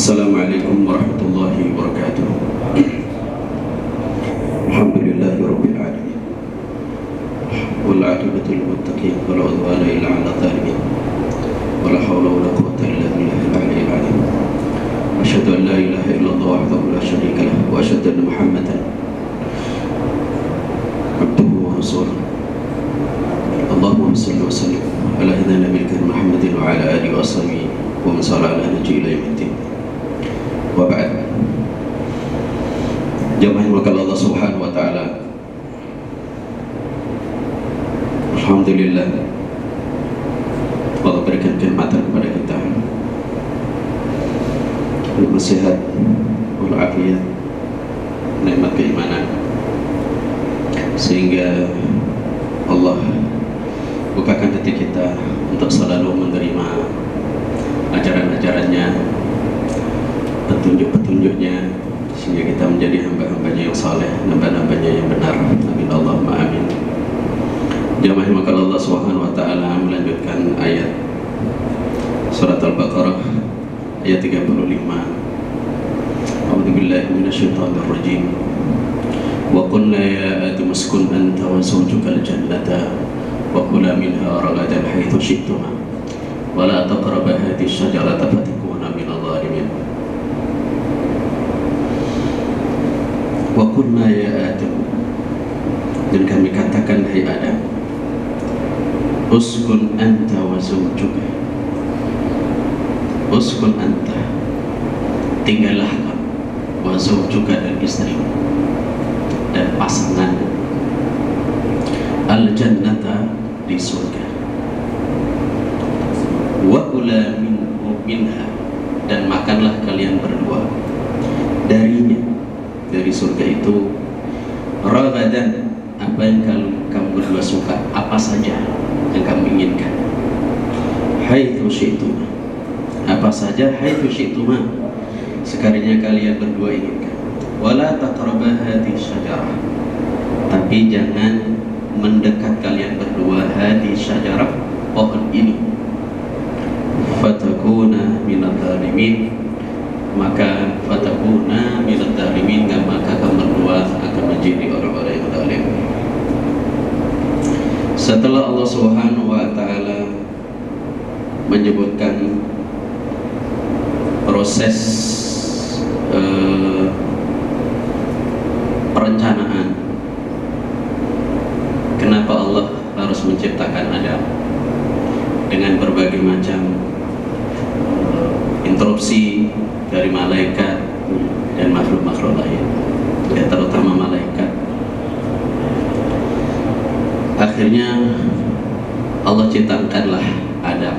Assalamualaikum warahmatullahi wabarakatuh. Alhamdulillahi rabbil alamin. Wal 'aqibatu lil muttaqin wala 'udwana illa 'alal zalimin. Wala haula wala quwwata illa billahil 'aliyyil 'azim. Asyhadu an la ilaha illallah wahdahu la syarika lahu wa asyhadu anna Muhammadan abduhu wa rasuluh. Allahumma shalli wa sallim ala nabiyyina Muhammadin wa ala alihi wa sahbihi wa man sara ala nahjihi ila yaumiddin. Wa ba'd. Jamaah yang dimuliakan Allah Subhanahu wa taala. Alhamdulillah Allah berikan kenikmatan kepada kita, nikmat sehat wal afiyat, nikmat keimanan, sehingga Allah bukakan hati kita untuk selalu menerima ajaran-ajarannya, petunjuk-petunjuknya, sehingga kita menjadi hamba-hambanya yang saleh, hamba-hambanya yang benar. Amin Allahumma amin. Jamaah maka Allah Subhanahu wa taala melanjutkan ayat surat Al-Baqarah ayat 35. A'udzubillahi minasyaitonir rajim. Wa qulna ya Adam uskun anta wa zawjukal jannata wa kula minha ragadan haitsu syi'tuma wa la taqrabu hadhihi asy-syajarata fatakuna minadh dhalimin. Wa qulna ya Adam, dan kami katakan hai Adam, uskun anta wa zawjuka, uskun anta, tinggallah kamu, wa zawjuka, dan istrimu dan pasanganmu, al-jannata, di surga, wa kula minha, dan makanlah kalian berdua darinya, dari surga itu, ragadan, apa yang kamu berdua suka, apa saja yang kamu inginkan, haitsu syi'tuma, apa saja, haitsu syi'tuma, sekalinya kalian berdua inginkan, wala taqrabu hadhihi syajarah, tapi jangan mendekat kalian berdua hadhihi syajarah, pohon ini, fatakuna minadh dhalimin, maka fatakuna minadh dhalimin, maka kamu berdua akan menjadi orang-orang yang zalim. Setelah Allah Subhanahu wa taala menyebutkan proses perencanaan, kenapa Allah harus menciptakan Adam dengan berbagai macam interupsi dari malaikat dan makhluk-makhluk lain, ya terutama malaikat. Akhirnya Allah ciptakanlah Adam.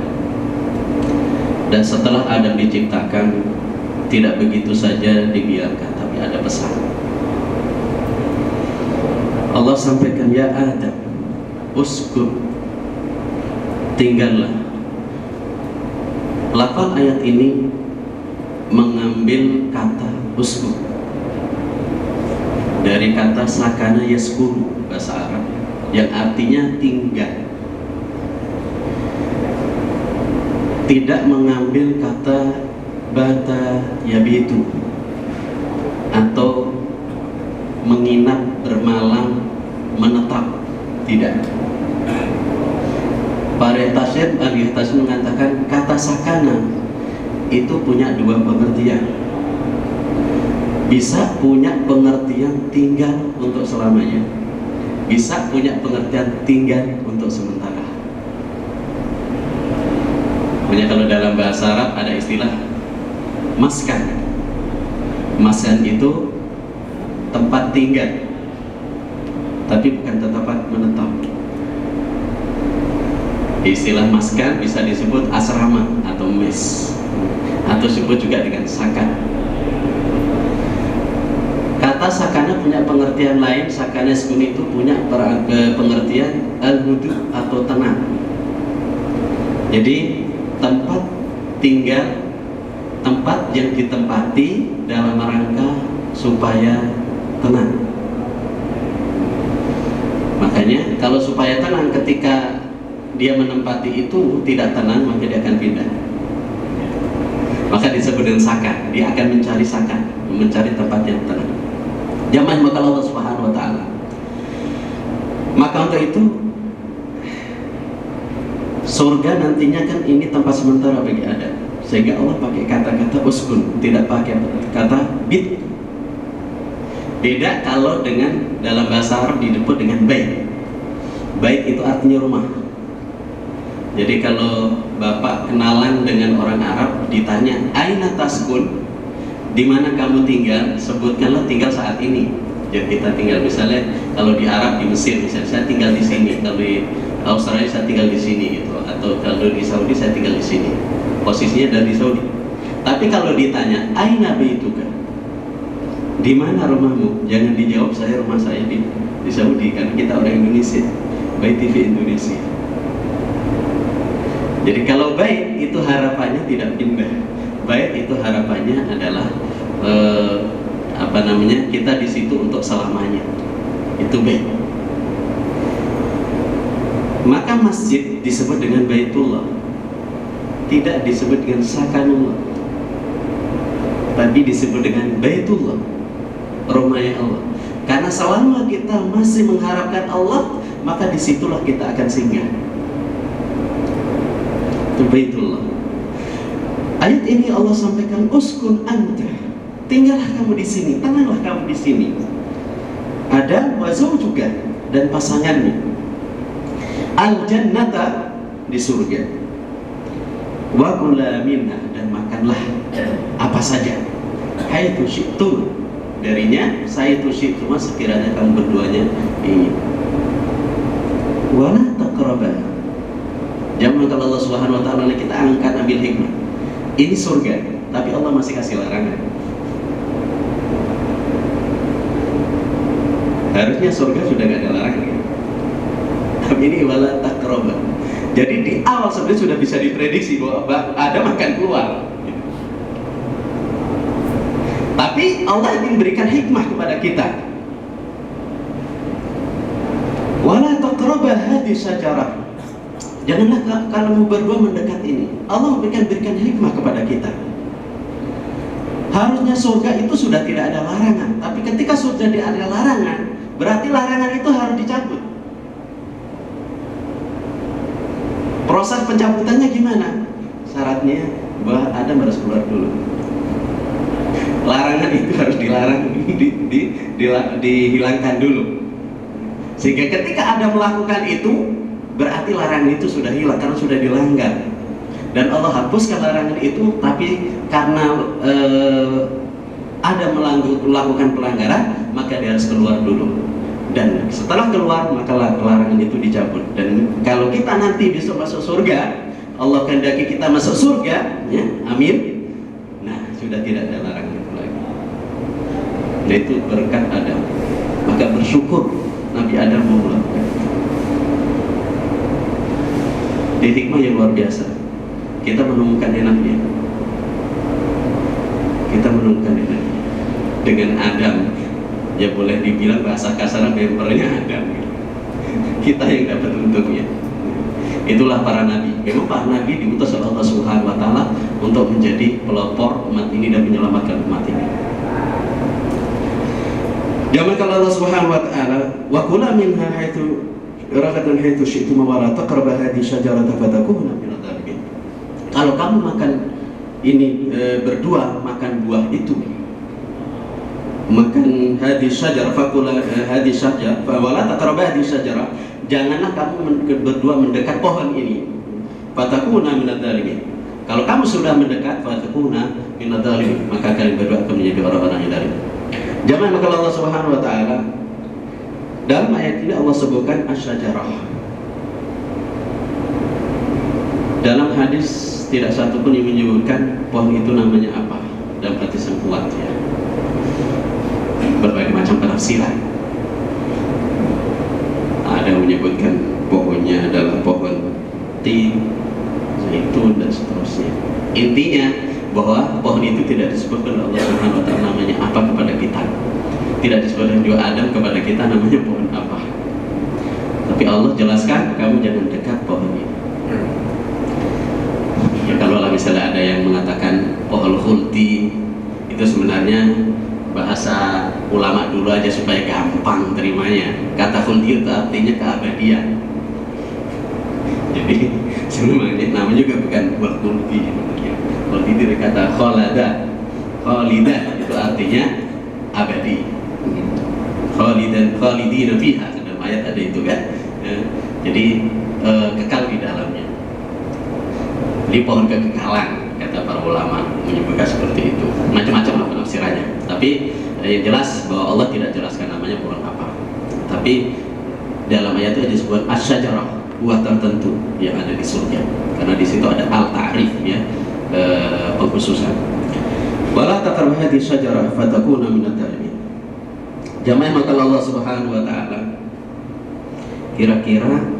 Dan setelah Adam diciptakan, tidak begitu saja dibiarkan, tapi ada pesan. Allah sampaikan, ya Adam, uskun, tinggallah. Lafaz ayat ini mengambil kata uskun dari kata sakana yaskunu, bahasa Arab, yang artinya tinggal. Tidak mengambil kata bata yabitu atau menginap, bermalam, menetap, tidak. Para tafsir, ahli tafsir mengatakan kata sakana itu punya dua pengertian. Bisa punya pengertian tinggal untuk selamanya, bisa punya pengertian tinggal untuk sementara. Makanya kalau dalam bahasa Arab ada istilah maskan. Maskan itu tempat tinggal, tapi bukan tempat menetap. Istilah maskan bisa disebut asrama atau mes, atau disebut juga dengan sakan. Kata sakana punya pengertian lain. Sakana sukun itu punya pengertian al-hudu atau tenang. Jadi tempat tinggal, tempat yang ditempati dalam rangka supaya tenang. Makanya kalau supaya tenang, ketika dia menempati itu tidak tenang, maka dia akan pindah. maka disebut dengan sakan. Dia akan mencari sakan, mencari tempat yang tenang. Jangan maka Allah Subhanahu wa taala. Maka untuk itu surga nantinya kan ini tempat sementara bagi Adam, sehingga Allah pakai kata-kata uskun, tidak pakai kata bit. Beda kalau dengan dalam bahasa Arab disebut dengan bait. Bait itu artinya rumah. Jadi kalau Bapak kenalan dengan orang Arab, ditanya aina taskun, di mana kamu tinggal, sebutkanlah tinggal saat ini. Jadi kita tinggal, misalnya kalau di Arab, di Mesir misalnya, saya tinggal di sini. Kalau di Australia saya tinggal di sini gitu. Atau kalau di Saudi saya tinggal di sini. Posisinya dari Saudi. Tapi kalau ditanya aina baituka, di mana rumahmu? Jangan dijawab rumah saya di Saudi, karena kita orang Indonesia. Bait TV Indonesia. Jadi kalau bait itu harapannya tidak pindah. Bait itu harapannya adalah kita di situ untuk selamanya. Itu bait. Maka masjid disebut dengan Baitullah, tidak disebut dengan Sakanullah, tapi disebut dengan Baitullah, rumahnya Allah. Karena selama kita masih mengharapkan Allah, maka disitulah kita akan singgah. Itu Baitullah. Ayat ini Allah sampaikan uskun anta, tinggallah kamu di sini, tenanglah kamu di sini. Ada wazau juga dan pasangannya. Al jannata, di surga. Wa kula minha, dan makanlah apa saja. Haitsu syi'tum, darinya saya itu syi'tum, sekiranya kamu berduanya ingin. Wala taqrabah. Jangan kalau Allah Subhanahu wa taala kita angkat ambil hikmah. Ini surga, tapi Allah masih kasih larangan. Harusnya surga sudah nggak ada larangan, ya? Tapi ini wala taqrabah. Jadi di awal sebenarnya sudah bisa diprediksi bahwa Adam akan keluar. Tapi Allah ingin berikan hikmah kepada kita. Wala taqrabah hadhihi syajarah. Janganlah kalau berdua mendekat ini. Allah berikan hikmah kepada kita. Harusnya surga itu sudah tidak ada larangan. Tapi ketika sudah ada larangan, berarti larangan itu harus dicabut. Proses pencabutannya gimana? Syaratnya bahwa Adam harus keluar dulu. Larangan itu harus dihilangkan dulu. Sehingga ketika Adam melakukan itu, berarti larangan itu sudah hilang karena sudah dilanggar. Dan Allah hapuskan larangan itu, tapi karena Adam melakukan pelanggaran, maka dia harus keluar dulu. Dan setelah keluar, maka larangan itu dicabut. Dan kalau kita nanti besok masuk surga, Allah kehendaki kita masuk surga, ya, amin. Nah, sudah tidak ada larangan itu lagi. Nah, itu berkat Adam. Maka bersyukur Nabi Adam mau melakukan. Di hikmah yang luar biasa, kita menemukan enaknya. Kita menemukan enaknya dengan Adam. Ya boleh dibilang bahasa kasar, membernya Adam. Kita yang dapat untungnya. Itulah para nabi. Memang para nabi diutus oleh Allah Subhanahu wa taala untuk menjadi pelopor umat ini dan menyelamatkan umat ini. Jangan kalau Allah Subhanahu wa taala wa kula minha haitsu ragadan haitsu syi'tum wa la taqrabu hadhihi syajarata fatakuna minadh dhalimin. Kalau kamu makan ini berdua makan buah itu, makan hadhihi syajarah fakula hadhihi syajarah fa wala taqrabu hadhihi syajarah, janganlah kamu berdua mendekat pohon ini, fatakuna minadh dhalimin. Kalau kamu sudah mendekat, fatakuna minadh dhalimin, maka kalian berdua akan menjadi orang-orang yang zalim. Jangan maka Allah Subhanahu wa taala dalam ayat ini Allah sebutkan asy-syajarah. Dalam hadis tidak satu pun yang menyebutkan pohon itu namanya apa dalam hadis yang kuat, ya. Berbagai macam penafsiran. Ada yang menyebutkan pohonnya adalah pohon tin, zaitun dan seterusnya. Intinya bahwa pohon itu tidak disebutkan oleh Allah Subhanahu wa taala namanya apa kepada kita. Tidak disebutkan juga Adam kepada kita namanya pohon apa. Tapi Allah jelaskan kamu jangan dekat pohon ini. Ya kalau misalnya ada yang mengatakan pohon khuldi itu sebenarnya bahasa ulama dulu aja supaya gampang terimanya. Kata khuldi itu artinya keabadian. Jadi sebenarnya namanya juga bukan buah khuldi. Khuldi dari kata khalada, itu artinya abadi. Khalidina fiha, dalam ayat ada itu kan. Jadi kekal di dalamnya. Jadi pohon kekekalan, kata para ulama menyebutkan seperti itu. Macam-macam lah penafsirannya. Tapi yang jelas bahwa Allah tidak jelaskan namanya pohon apa. Tapi dalam ayat itu disebut asy-syajarah, buah tertentu yang ada di surga. Karena di situ ada al-ta'rif ya, pengkhususan. Wala taqrabu hadhihi syajarah fatakuna minadh dhalimin. Jamaah maka Allah Subhanahu wa taala, kira-kira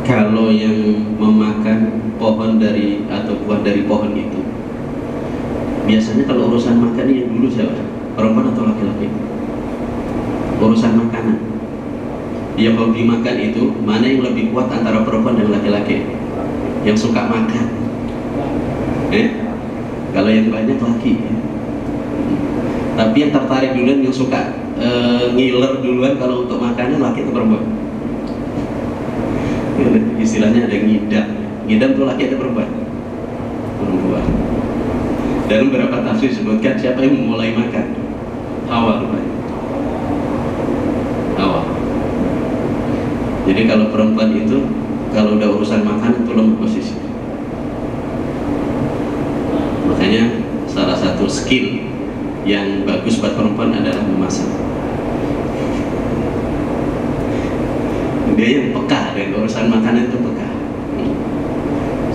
kalau yang memakan pohon dari atau buah dari pohon itu, biasanya kalau urusan makan yang dulu siapa? Perempuan atau laki-laki? Urusan makanan. Yang hobi makan itu mana yang lebih kuat antara perempuan dan laki-laki? Yang suka makan. Kalau yang banyak laki. Tapi yang tertarik duluan, yang suka ngiler duluan kalau untuk makanan, laki atau perempuan? Istilahnya ada ngidam. Ngidam itu laki atau perempuan? Perempuan. Dalam beberapa tafsir disebutkan siapa yang memulai makan? Hawa rupanya. Hawa. Jadi kalau perempuan itu kalau udah urusan makan itu lemah posisi. Makanya salah satu skill yang bagus buat perempuan adalah memasak. Dia yang peka dengan urusan makanan itu peka.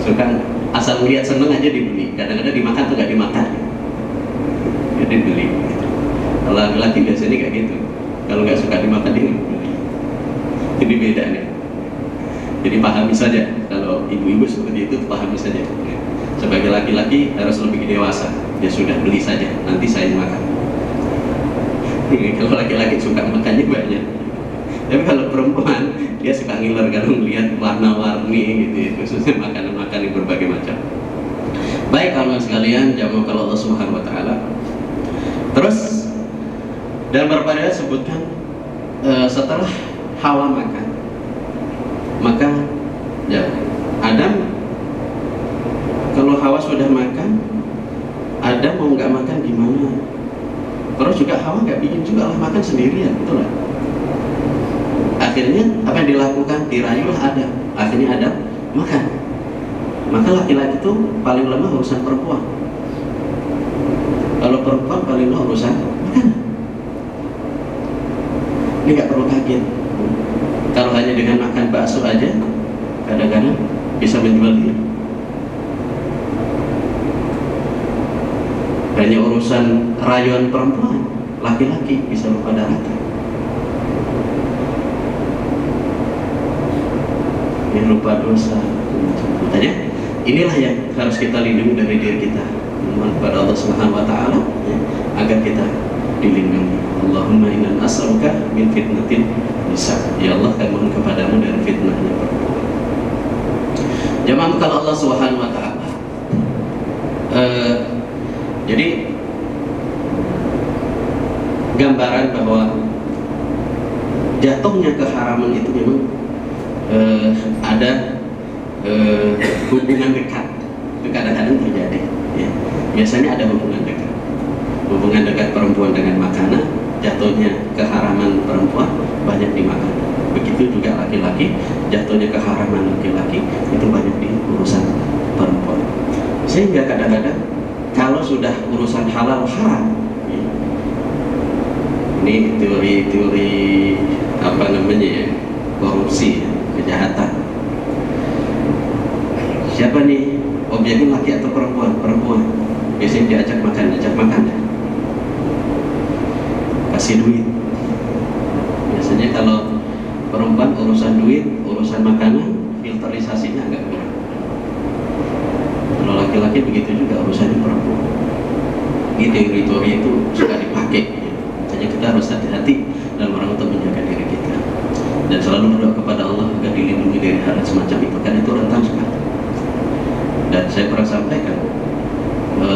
Suka asal melihat seneng aja dibeli. Kadang-kadang dimakan tuh gak dimakan. Jadi beli. Kalau laki-laki biasanya kayak gitu. Kalau nggak suka dimakan dia nggak beli. Jadi beda nih. Jadi pahami saja. Kalau ibu-ibu seperti itu pahami saja. Sebagai laki-laki harus lebih dewasa. Ya sudah, beli saja. Nanti saya makan. Kalau laki-laki suka makannya banyak. Tapi kalau perempuan dia suka ngiler kalau melihat warna-warni gitu ya, khususnya makanan-makanan yang berbagai macam. Baik kawan sekalian, jamaah kalau Allah Subhanahu wa taala. Terus dalam beberapa ayat sebutkan setelah Hawa makan, maka ya Adam, kalau Hawa sudah makan, Adam mau nggak makan gimana? Terus juga Hawa nggak bikin juga lah makan sendirian, betul lah. Akhirnya apa yang dilakukan? Dirayulah Adam. Akhirnya Adam makan. Maka laki-laki itu paling lemah urusan perempuan. Kalau perempuan paling lemah urusan makanan. Ini nggak perlu kaget. Kalau hanya dengan makan bakso aja, kadang-kadang bisa menjual diri. Hanya urusan rayuan perempuan, laki-laki bisa lupa daratan. Yang lupa dosa. Makanya inilah yang harus kita lindungi dari diri kita. Mohon kepada Allah Subhanahu wa taala ya, agar kita dilindungi. Allahumma inna nas'aluka min fitnatin nisa. Ya Allah, kami mohon kepadamu dari fitnahnya perempuan. Jamaah kalau Allah Subhanahu wa taala. Jadi gambaran bahwa jatuhnya keharaman itu memang ada hubungan dekat. Itu kadang-kadang terjadi ya. Biasanya ada hubungan dekat perempuan dengan makanan, jatuhnya keharaman perempuan banyak dimakan. Begitu juga laki-laki, jatuhnya keharaman laki-laki itu banyak di urusan perempuan. Sehingga kadang-kadang kalau sudah urusan halal haram ya, ini teori apa namanya ya, korupsi ya, kejahatan. Siapa nih objeknya, laki atau perempuan? Perempuan. Biasanya diajak makan ya. Kasih duit. Biasanya kalau perempuan urusan duit, urusan makanan, filterisasinya agak kurang. Kalau laki-laki begitu juga urusannya perempuan. Ini teori-teori itu suka dipakai. Makanya kita harus hati-hati dalam orang untuk menjaga diri kita. Dan selalu berdoa kepada Allah agar dilindungi dari hal semacam itu, karena itu rentan sekali. Dan saya pernah sampaikan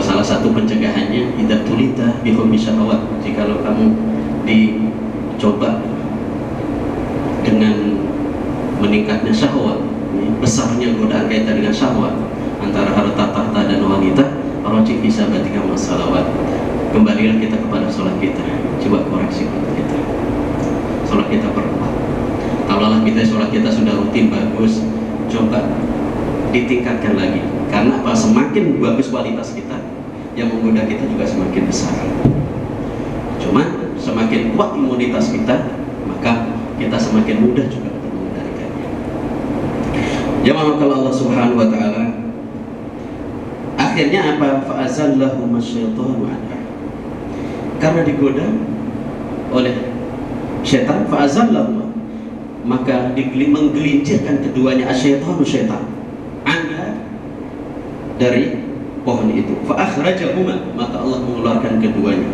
salah satu pencegahannya idza tulita bi hubbi syahawat, jikalau kamu dicoba dengan meningkatnya syahwat, besarnya godaan kaitan dengan syahwat antara harta tahta dan wanita, raji fi sabatika masalawat, kembalilah kita kepada sholat kita, coba koreksi sholat kita, sholat kita perkuat. Kalaulah kita sholat kita sudah rutin bagus, coba ditingkatkan lagi, karena apa? Semakin bagus kualitas kita, yang menggoda kita juga semakin besar. Cuman semakin kuat imunitas kita, maka kita semakin mudah juga untuk mengendalikannya. Jamaah kalau Allah Subhanahu wa taala akhirnya apa? Fa'azallahum asyaitanu anha. Karena digoda oleh syaitan, fa'azallahum, maka menggelincirkan keduanya asyaitanu, syaitan, anha, dari pohon itu. Fa'akhrajahuma, maka Allah mengeluarkan keduanya,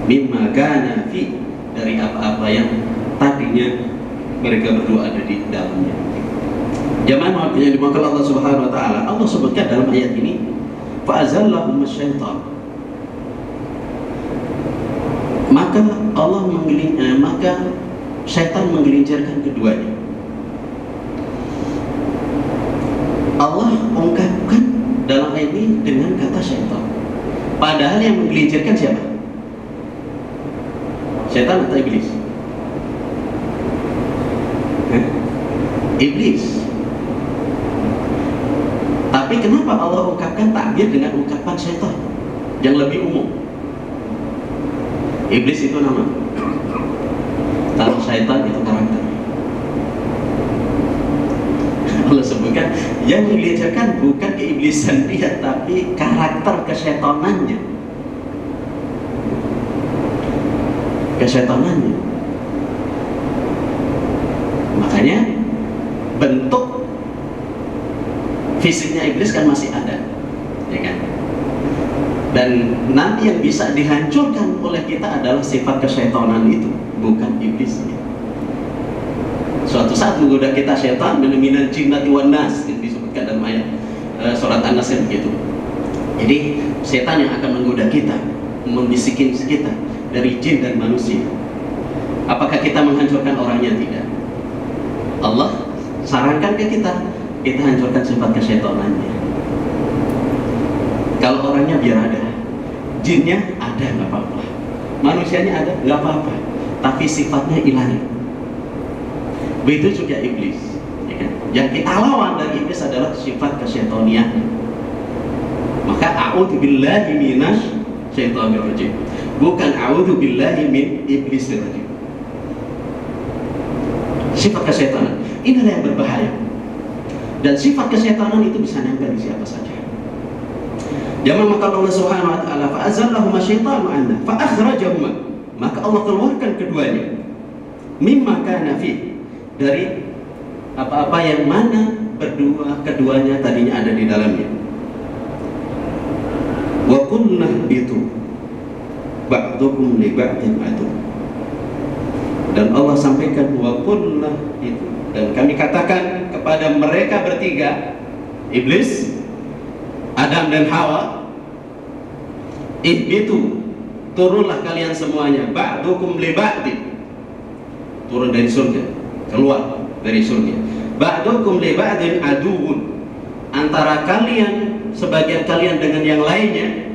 mimma kana fi, dari apa-apa yang tadinya mereka berdua ada di dalamnya. Jamaah yang dimaksud Allah Subhanahu wa taala, Allah sebutkan dalam ayat ini fa'azallahum asyaitan, maka maka syaitan menggelincirkan keduanya. Allah ungkapkan dalam ayat ini dengan kata syaitan, padahal yang menggelincirkan siapa? Syaitan atau iblis? Iblis. Tapi kenapa Allah ungkapkan takbir dengan ungkapan syaitan yang lebih umum? Iblis itu nama, kalau syaitan itu karakter. Allah sebutkan yang menggelincirkan bukan keiblisan dia, tapi karakter kesyaitanannya. Kesyaitanannya. Makanya bentuk fisiknya iblis kan masih ada, ya kan? Dan nanti yang bisa dihancurkan oleh kita adalah sifat kesyaitanan itu, bukan iblisnya. Suatu saat menggoda kita syaitan, minal jinnati wan nas, yang disebutkan dalam ayat surat An-Nas begitu. Jadi setan yang akan menggoda kita, membisikin kita dari jin dan manusia. Apakah kita menghancurkan orangnya? Tidak. Allah sarankan ke kita hancurkan sifat kesyaitanannya. Kalau orangnya biar ada, jinnya ada nggak apa-apa, manusianya ada nggak apa-apa, tapi sifatnya hilang. Begitu juga iblis, ya kan? Yang kita lawan dari iblis adalah sifat kesyaitanian. Maka a'udzubillahi minasy syaitonir rajim, bukan a'udzubillahi min iblisir rajim. Sifat kesyaitanan inilah yang berbahaya, dan sifat kesyaitanan itu bisa nempel di siapa saja. Jamaah, maka Allah Subhanahu wa taala fa'azallahuma syaitanu anha fa'akhrajahuma, maka Allah keluarkan keduanya, mimma kana fi, dari apa-apa yang mana keduanya tadinya ada di dalamnya. Wa qulna bitu ba'dukum li ba'din adu, dan Allah sampaikan wa qulna itu, dan kami katakan kepada mereka bertiga, iblis, Adam dan Hawa, ihbitu, turunlah kalian semuanya, ba'dukum li ba'din, turun dari surga, keluar dari surga. Ba'dukum li ba'din aduun, antara kalian, sebagian kalian dengan yang lainnya,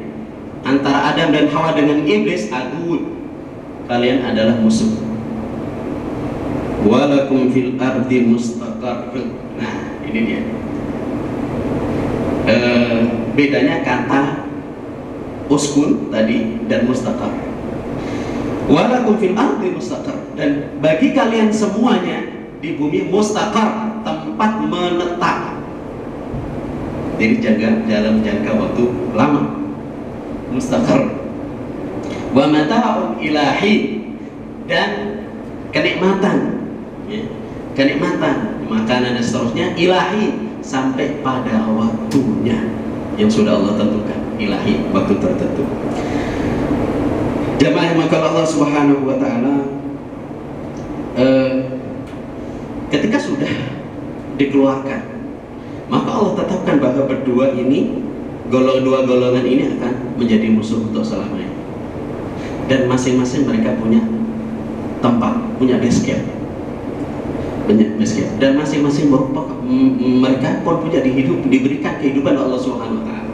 antara Adam dan Hawa dengan iblis, aduun, kalian adalah musuh. Walakum fil ardi mustaqar. Nah, ini dia. Bedanya kata uskun tadi dan mustaqar. Walakum fil ardi mustaqar, dan bagi kalian semuanya di bumi mustaqar, tempat menetap. Jadi dalam jangka waktu lama. Mustaqar. Wa mata'un ilahi, dan kenikmatan, ya, kenikmatan, makanan dan seterusnya, ilahi, sampai pada waktunya yang sudah Allah tentukan, ilahi, waktu tertentu. Jamaah, maka Allah Subhanahu wa taala ketika sudah dikeluarkan, maka Allah tetapkan bahwa berdua ini dua golongan ini akan menjadi musuh untuk selamanya. Dan masing-masing mereka punya tempat, punya base camp. Dan masing-masing mereka pun punya diberikan kehidupan oleh Allah Subhanahu wa taala.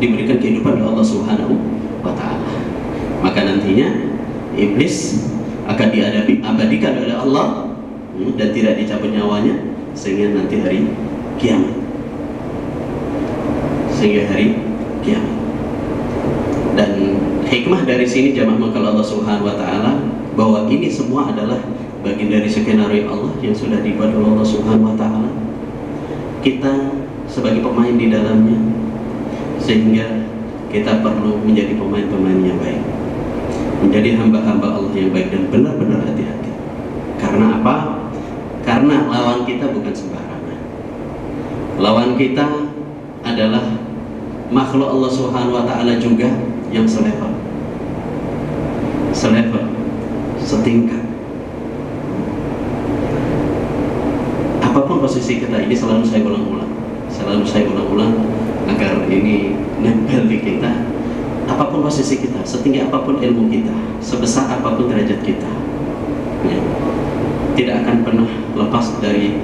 Diberikan kehidupan oleh Allah Subhanahu wa taala. Maka nantinya iblis akan diabadikan oleh Allah dan tidak dicabut nyawanya sehingga nanti hari kiamat. Dan hikmah dari sini jamaah mengkala Allah Subhanahu wa taala bahwa ini semua adalah bagian dari skenario Allah yang sudah dibuat oleh Allah Subhanahu wa taala. Kita sebagai pemain di dalamnya, sehingga kita perlu menjadi pemain-pemain yang baik, menjadi hamba-hamba Allah yang baik dan benar-benar hati-hati. Karena apa? Karena lawan kita bukan sembarangan. Lawan kita adalah makhluk Allah Subhanahu wa taala juga yang selevel, setingkat. Apapun posisi kita, ini selalu saya ulang-ulang agar ini nempel di kita. Apapun posisi kita, setinggi apapun ilmu kita, sebesar apapun derajat kita, ya, tidak akan pernah lepas dari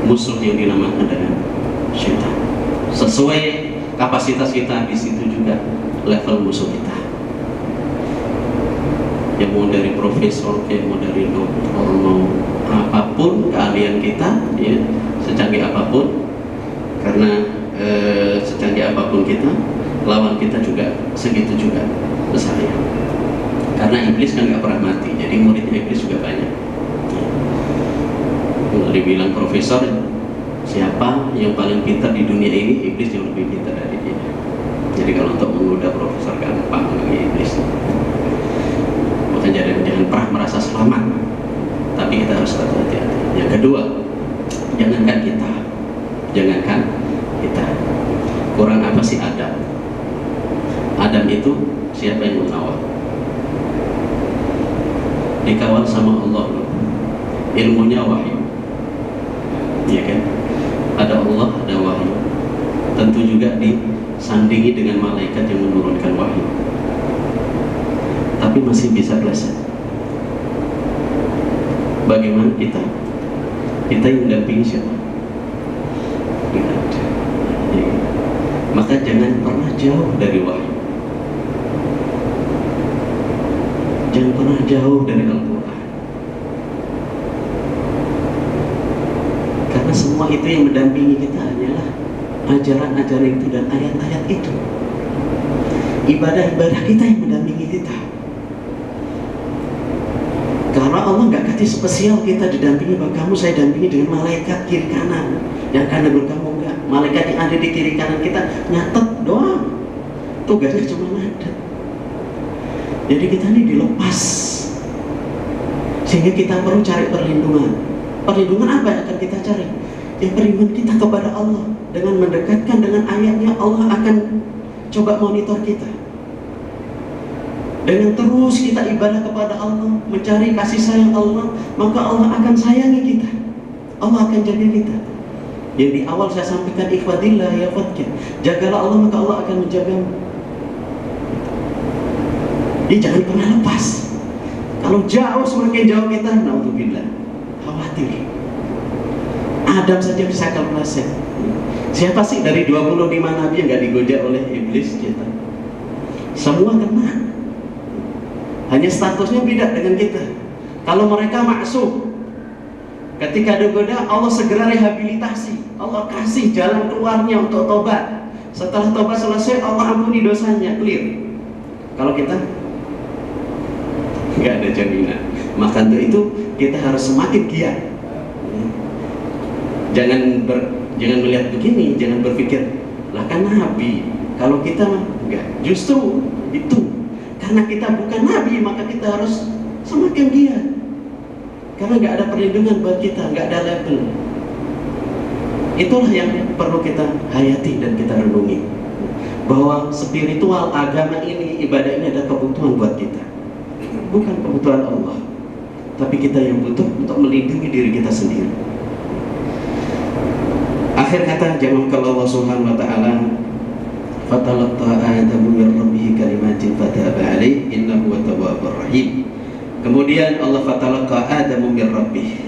musuh yang dinamakan dengan syaitan. Sesuai kapasitas kita, di situ juga level musuh kita. Yang mau dari profesor, mau dari dokter, mau apapun keahlian kita, ya, secanggih apapun, karena secanggih apapun kita, lawan kita juga segitu juga besarnya. Karena iblis kan nggak pernah mati, jadi muridnya iblis juga banyak. Kalau dibilang profesor, siapa yang paling pintar di dunia ini? Iblis yang lebih pintar dari dia. Jadi kalau untuk menggoda profesor gampang bagi iblis. Maka jangan pernah merasa selamat, tapi kita harus hati-hati. Yang kedua, jangankan kita, kurang apa sih Adam? Adam itu siapa yang mengawal? Dikawal sama Allah, ilmunya wahyu, ya kan? Ada Allah, ada wahyu. Tentu juga disandingi dengan malaikat yang menurunkan wahyu. Tapi masih bisa belasan. Bagaimana kita? Kita yang mendampingi siapa? Tidak ada. Ya. Maka jangan pernah jauh dari wahyu. Jangan pernah jauh dari Al-Quran. Karena semua itu yang mendampingi kita hanyalah ajaran-ajaran itu dan ayat-ayat itu. Ibadah-ibadah kita yang mendampingi kita. Karena Allah nggak kasih spesial kita didampingi, bahwa kamu saya dampingi dengan malaikat kiri kanan yang akan negur kamu, enggak. Malaikat yang ada di kiri kanan kita nyatet doang, tugasnya cuma nyatet. Jadi kita ini dilepas, sehingga kita perlu cari perlindungan. Perlindungan apa yang akan kita cari? Ya perlindungan kita kepada Allah. Dengan mendekatkan dengan ayatnya, Allah akan coba monitor kita. Dengan terus kita ibadah kepada Allah, mencari kasih sayang Allah, maka Allah akan sayangi kita. Allah akan jaga kita. Yang di awal saya sampaikan, ikhwadillah ya fadkin, jagalah Allah maka Allah akan menjagamu. Jadi jangan pernah lepas. Kalau jauh, semakin jauh kita, naudzubillah, khawatir. Adam saja bisa kalkulasi. Siapa sih dari 25 nabi yang gak digoda oleh iblis kita? Semua kena. Hanya statusnya beda dengan kita. Kalau mereka maksum, ketika digoda Allah segera rehabilitasi, Allah kasih jalan keluarnya untuk tobat. Setelah tobat selesai, Allah ampuni dosanya, clear. Kalau kita nggak ada jaminan. Maka untuk itu kita harus semakin giat. Jangan melihat begini, jangan berpikir lah kan nabi. Kalau kita mah enggak, justru itu. Karena kita bukan nabi, maka kita harus semakin giat. Karena nggak ada perlindungan buat kita, nggak ada level. Itulah yang perlu kita hayati dan kita renungi. Bahwa spiritual agama ini, ibadah ini ada kebutuhan buat kita. Bukan kebutuhan Allah, tapi kita yang butuh untuk melindungi diri kita sendiri. Akhir kata jamaah kalau Allah Subhanahu wa taala, fatalaqa Adamu min rabbih kalimatin fataba alaihi innahu tawwabur rahim. Kemudian Allah fatalaqa Adamu min rabbih.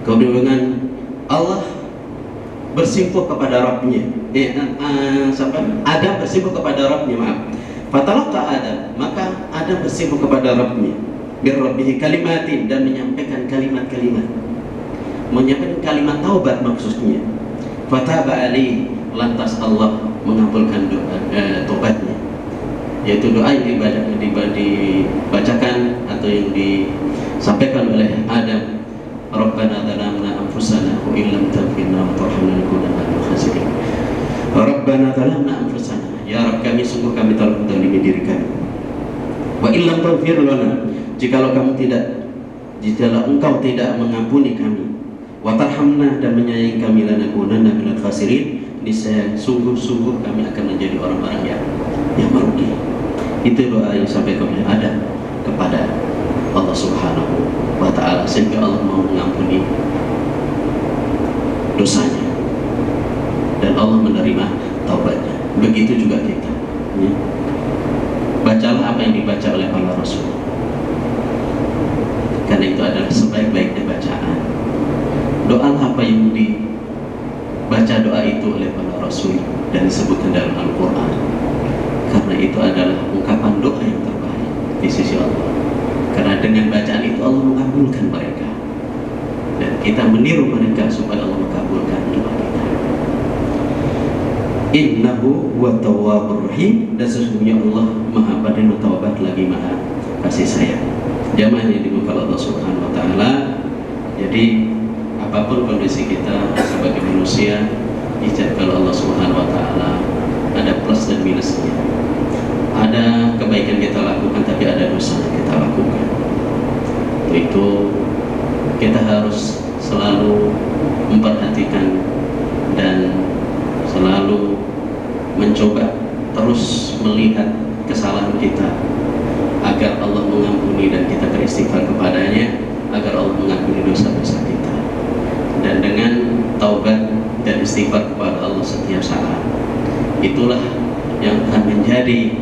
Kemudian Allah bersimpuh kepada Rabbnya. Adam bersimpuh kepada Rabbnya, maaf. Fatalaqa Adam, maka Adam bersimpuh kepada Rabbnya. Min rabbih kalimatin, dan menyampaikan kalimat-kalimat. Menyampaikan kalimat taubat maksudnya. Fataba alaihi, lantas Allah mengabulkan doa tobatnya, yaitu doa yang dibacakan atau yang disampaikan oleh Adam. Rabbana zalamna anfusana wa illam taghfir lana wa tarhamna lanakunanna minal khasirin. Rabbana zalamna anfusana, ya Rabb kami sungguh kami telah menzalimi diri kami. Wa illam taghfir lana, jikalau engkau tidak mengampuni kami, wa tarhamna, dan menyayangi kami, lanakunanna minal khasirin, niscaya sungguh-sungguh kami akan menjadi orang-orang yang merugi. Itu doa yang disampaikan oleh Adam kepada Allah Subhanahu wa ta'ala, sehingga Allah mau mengampuni dosanya dan Allah menerima taubatnya. Begitu juga kita, ya. Bacalah apa yang dibaca oleh para Rasul, karena itu adalah sebaik-baiknya bacaan. Doa apa yang baca doa itu oleh para Rasul dan disebutkan dalam Al-Quran, karena itu adalah ungkapan doa yang terbaik di sisi Allah. Karena dengan bacaan itu Allah mengabulkan mereka, dan kita meniru mereka supaya Allah mengabulkan doa kita. Innahu huwa tawwabur rahim, dan sesungguhnya Allah Maha Penerima Taubat lagi Maha Kasih Sayang. Jamaah yang dimuliakan Allah Subhanahu wa taala. Jadi apapun kondisi kita sebagai manusia, ijab kalau Allah Subhanahu wa taala ada plus dan minusnya. Ada kebaikan kita lakukan, tapi ada dosa yang kita lakukan. Itu kita harus selalu memperhatikan dan selalu mencoba terus melihat kesalahan kita agar Allah mengampuni dan kita beristighfar kepadanya, agar Allah mengampuni dosa-dosa kita. Dan dengan taubat dan istighfar kepada Allah setiap saat, itulah yang akan menjadi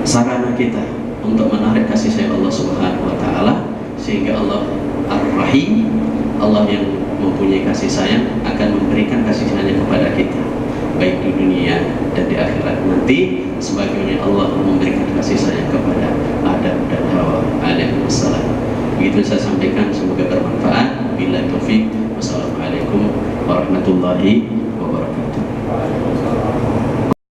sarana kita untuk menarik kasih sayang Allah Subhanahu wa taala, sehingga Allah Ar-Rahim, Allah yang mempunyai kasih sayang, akan memberikan kasih sayangnya kepada kita baik di dunia dan di akhirat nanti, sebagaimana Allah memberikan kasih sayang kepada Adam dan Hawa alaihissalam. Begitu saya sampaikan, semoga bermanfaat. Billahi taufik. Wassalamualaikum warahmatullahi